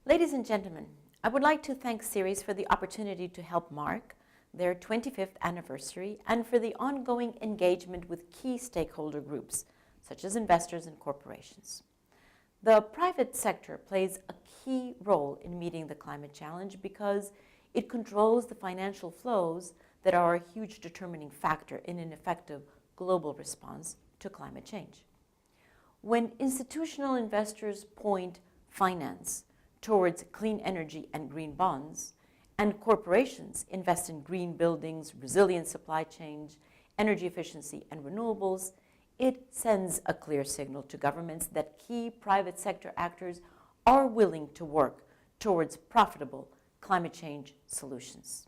Ladies and gentlemen, I would like to thank Ceres for the opportunity to help mark their 25th anniversary and for the ongoing engagement with key stakeholder groups, such as investors and corporations. The private sector plays a key role in meeting the climate challenge because it controls the financial flows that are a huge determining factor in an effective global response to climate change. When institutional investors point finance towards clean energy and green bonds, and corporations invest in green buildings, resilient supply chains, energy efficiency, and renewables, it sends a clear signal to governments that key private sector actors are willing to work towards profitable climate change solutions.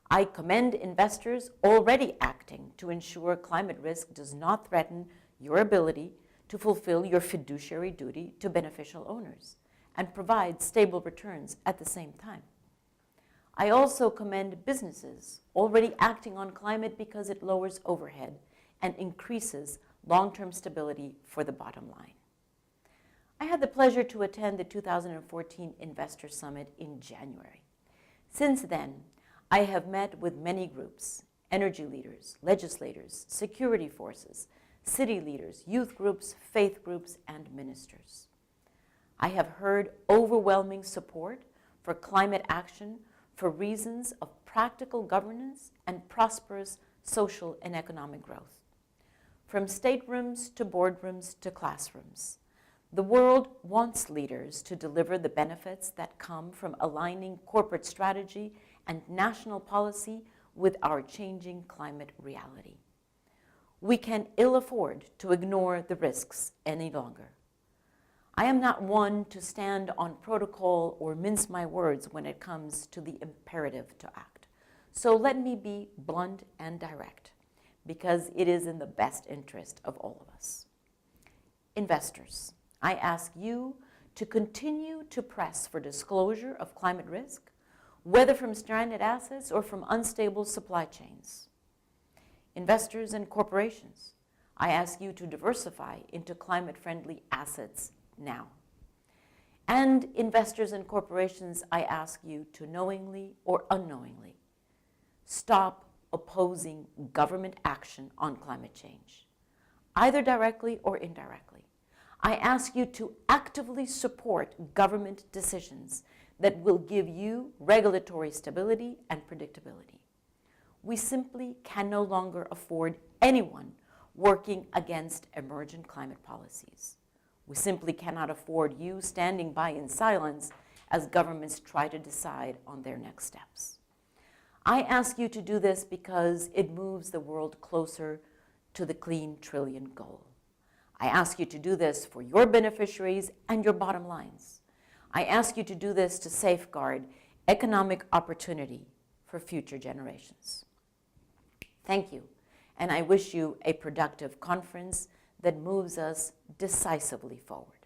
I commend investors already acting to ensure climate risk does not threaten your ability to fulfill your fiduciary duty to beneficial owners and provide stable returns at the same time. I also commend businesses already acting on climate because it lowers overhead and increases long-term stability for the bottom line. I had the pleasure to attend the 2014 Investor Summit in January. Since then, I have met with many groups, energy leaders, legislators, security forces, city leaders, youth groups, faith groups, and ministers. I have heard overwhelming support for climate action for reasons of practical governance and prosperous social and economic growth. From staterooms to boardrooms to classrooms, the world wants leaders to deliver the benefits that come from aligning corporate strategy and national policy with our changing climate reality. We can ill afford to ignore the risks any longer. I am not one to stand on protocol or mince my words when it comes to the imperative to act. So let me be blunt and direct, because it is in the best interest of all of us. Investors, I ask you to continue to press for disclosure of climate risk, whether from stranded assets or from unstable supply chains. Investors and corporations, I ask you to diversify into climate-friendly assets now. And investors and corporations, I ask you to knowingly or unknowingly stop opposing government action on climate change, either directly or indirectly. I ask you to actively support government decisions that will give you regulatory stability and predictability. We simply can no longer afford anyone working against emergent climate policies. We simply cannot afford you standing by in silence as governments try to decide on their next steps. I ask you to do this because it moves the world closer to the clean trillion goal. I ask you to do this for your beneficiaries and your bottom lines. I ask you to do this to safeguard economic opportunity for future generations. Thank you, and I wish you a productive conference that moves us decisively forward.